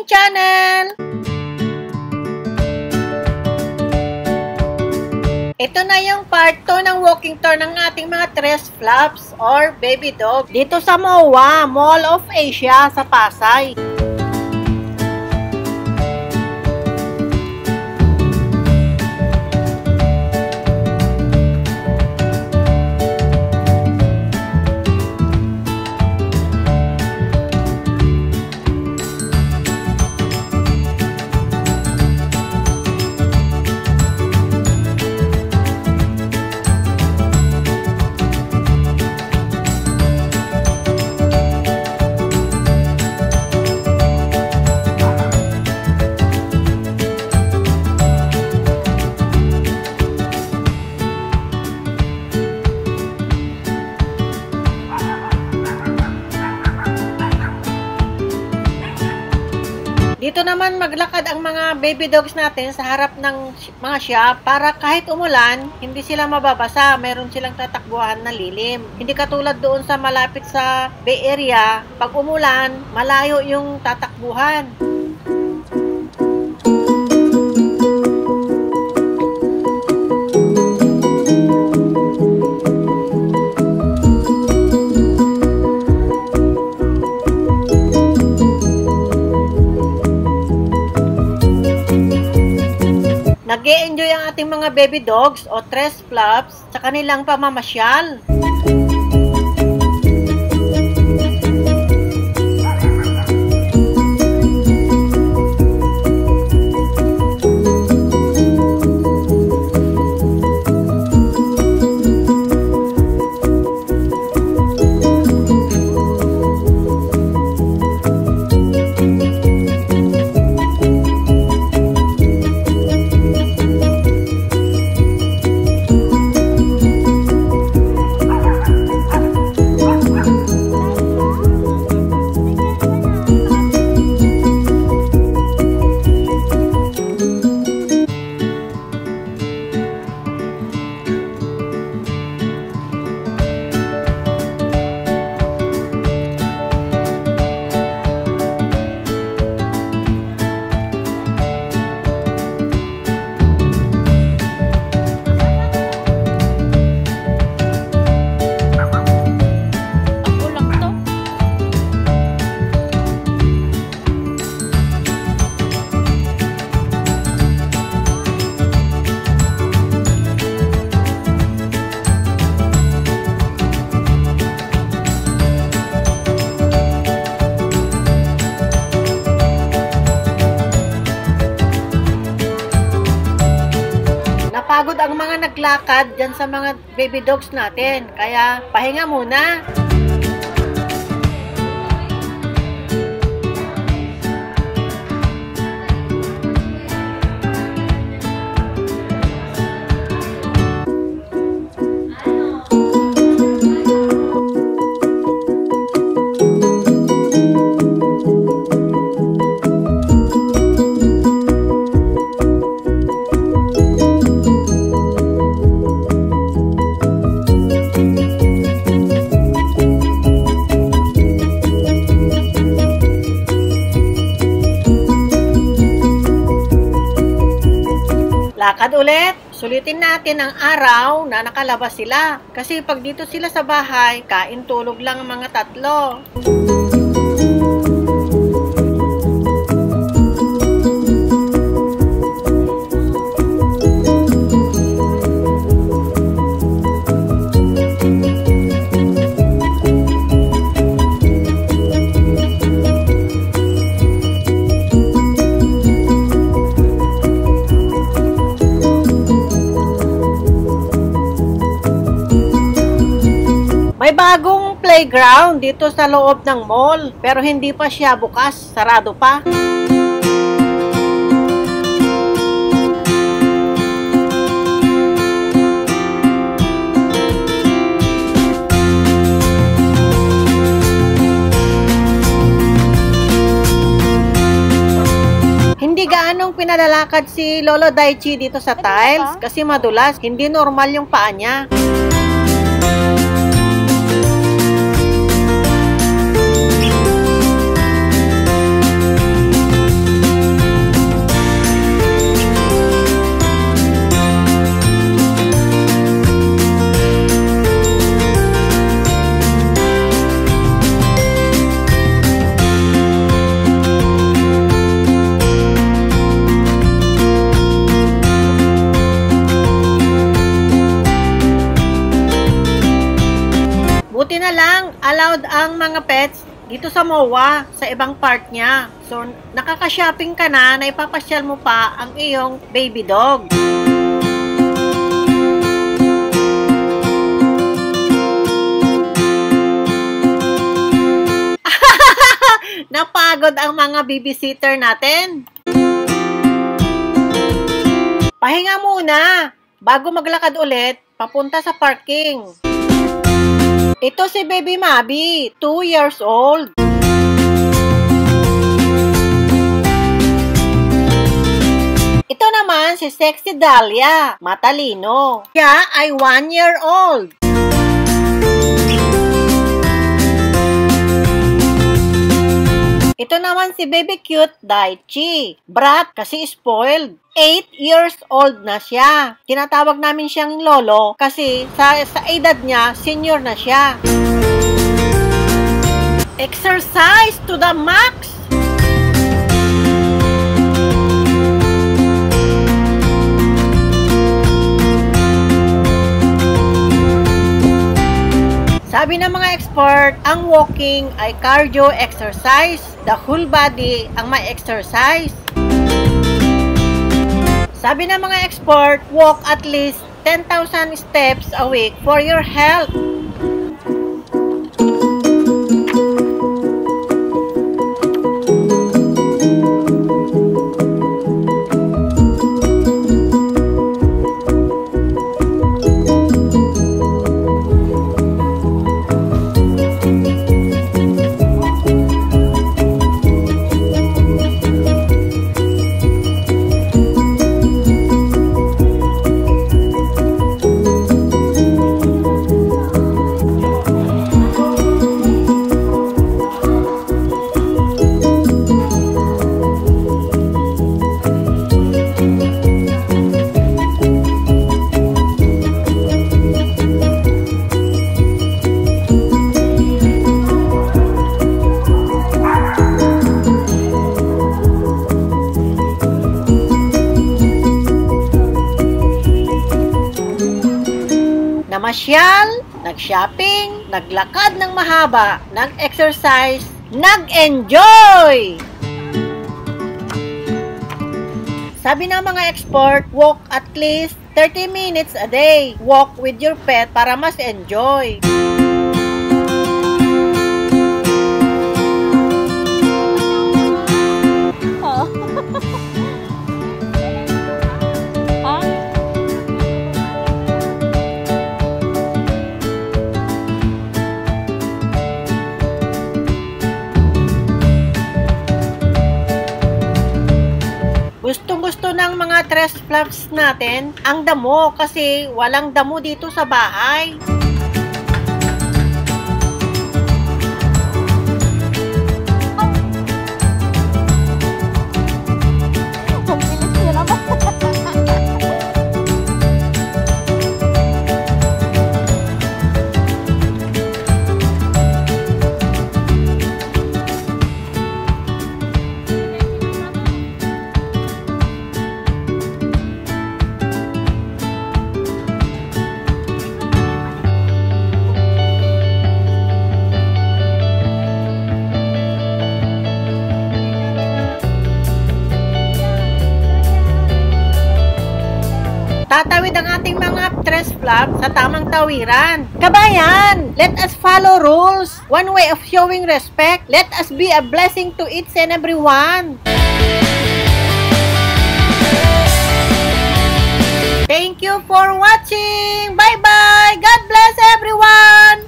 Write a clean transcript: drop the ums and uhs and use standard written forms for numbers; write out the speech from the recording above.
aking channel! Ito na yung part 2 ng walking tour ng ating mga Tresfluffs or baby dog dito sa MOA, Mall of Asia sa Pasay. Dito naman maglakad ang mga baby dogs natin sa harap ng mga shop para kahit umulan, hindi sila mababasa. Meron silang tatakbuhan na lilim. Hindi katulad doon sa malapit sa Bay Area, pag umulan, malayo yung tatakbuhan. Nag-e-enjoy ang ating mga baby dogs o Tresfluffs sa kanilang pamamasyal. Napagod ang mga naglakad dyan sa mga baby dogs natin. Kaya, pahinga muna. Lakad ulit. Sulitin natin ang araw na nakalabas sila. Kasi pag dito sila sa bahay, kain tulog lang ang mga tatlo. May bagong playground dito sa loob ng mall, pero hindi pa siya bukas, sarado pa. Hindi gaanong pinalalakad si Lolo Daichi dito sa tiles kasi madulas, hindi normal yung paa niya. Buti na lang, allowed ang mga pets dito sa MOA, sa ibang part niya. So, nakaka-shopping ka na ipapasyal mo pa ang iyong baby dog. Napagod ang mga babysitter natin. Pahinga muna bago maglakad ulit papunta sa parking. Ito si Baby Mavi, 2 years old. Ito naman si Sexy Dahlia, matalino. Siya ay 1 year old. Ito naman si Baby Cute Daichi. Brat kasi spoiled. 8 years old na siya. Tinatawag namin siyang lolo kasi sa edad niya, senior na siya. Exercise to the max! Sabi ng mga expert, ang walking ay cardio exercise. The whole body ang may exercise. Sabi ng mga expert, walk at least 10,000 steps a week for your health. Namasyal, nag-shopping, naglakad ng mahaba, nag-exercise, nag-enjoy! Sabi ng mga expert, walk at least 30 minutes a day. Walk with your pet para mas enjoy. Gustong-gusto ng mga Tresfluffs natin ang damo kasi walang damo dito sa bahay. Tatawid ang ating mga Tresfluffs sa tamang tawiran. Kabayan, let us follow rules. One way of showing respect. Let us be a blessing to each and everyone. Thank you for watching. Bye-bye. God bless everyone.